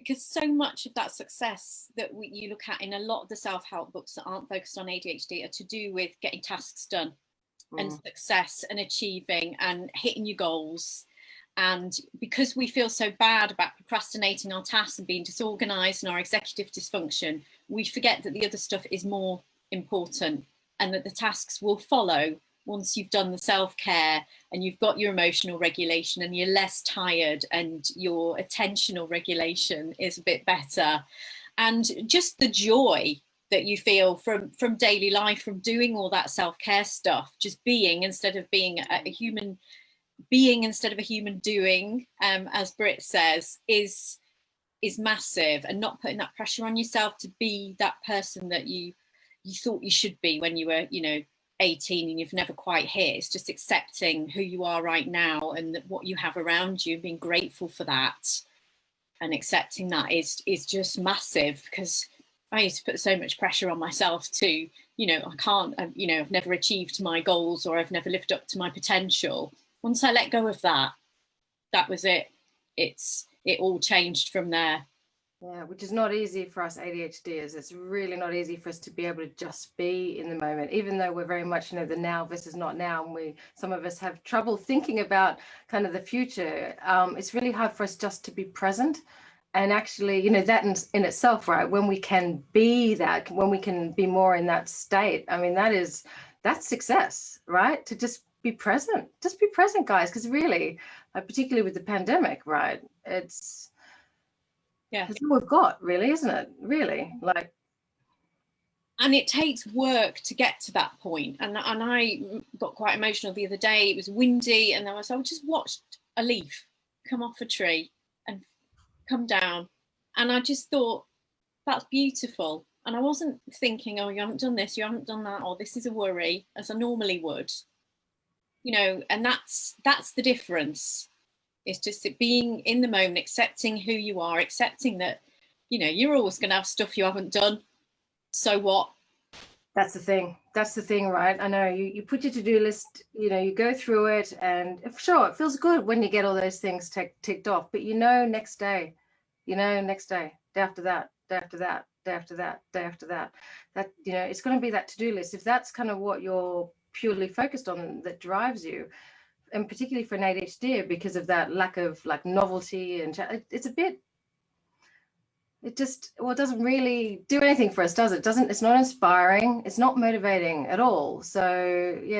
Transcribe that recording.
because so much of that success that you look at in a lot of the self-help books that aren't focused on ADHD are to do with getting tasks done and success and achieving and hitting your goals. And because we feel so bad about procrastinating our tasks and being disorganized and our executive dysfunction, we forget that the other stuff is more important and that the tasks will follow once you've done the self-care and you've got your emotional regulation and you're less tired and your attentional regulation is a bit better. And just the joy that you feel from daily life, from doing all that self-care stuff, just being instead of being a human being instead of a human doing, as Britt says, is massive. And not putting that pressure on yourself to be that person that you thought you should be when you were, 18 and you've never quite hit. It's just accepting who you are right now and what you have around you, being grateful for that, and accepting that is just massive. Because I used to put so much pressure on myself to, I can't, I've never achieved my goals or I've never lived up to my potential. Once I let go of that, that was it. It all changed from there. Yeah, which is not easy for us ADHDers. It's really not easy for us to be able to just be in the moment, even though we're very much, the now versus not now. And some of us have trouble thinking about kind of the future. It's really hard for us just to be present. And actually, that in itself, right, when we can be that, when we can be more in that state, I mean, that's success, right? To just be present, guys, because really, particularly with the pandemic, right, it's all we've got, really, isn't it? Really, like. And it takes work to get to that point. And I got quite emotional the other day. It was windy, and I just watched a leaf come off a tree and come down, and I just thought, that's beautiful. And I wasn't thinking, oh, you haven't done this, you haven't done that, or this is a worry, as I normally would. And that's the difference. It's just being in the moment, accepting who you are, accepting that, you're always going to have stuff you haven't done. So what? That's the thing, right? I know you put your to-do list, you go through it, and sure, it feels good when you get all those things ticked off, but next day, day after that, day after that, day after that, day after that, it's going to be that to-do list. If that's kind of what you're purely focused on, that drives you, and particularly for an ADHD, because of that lack of like novelty, and it's a bit, it doesn't really do anything for us, does it? It's not inspiring, it's not motivating at all. So yeah,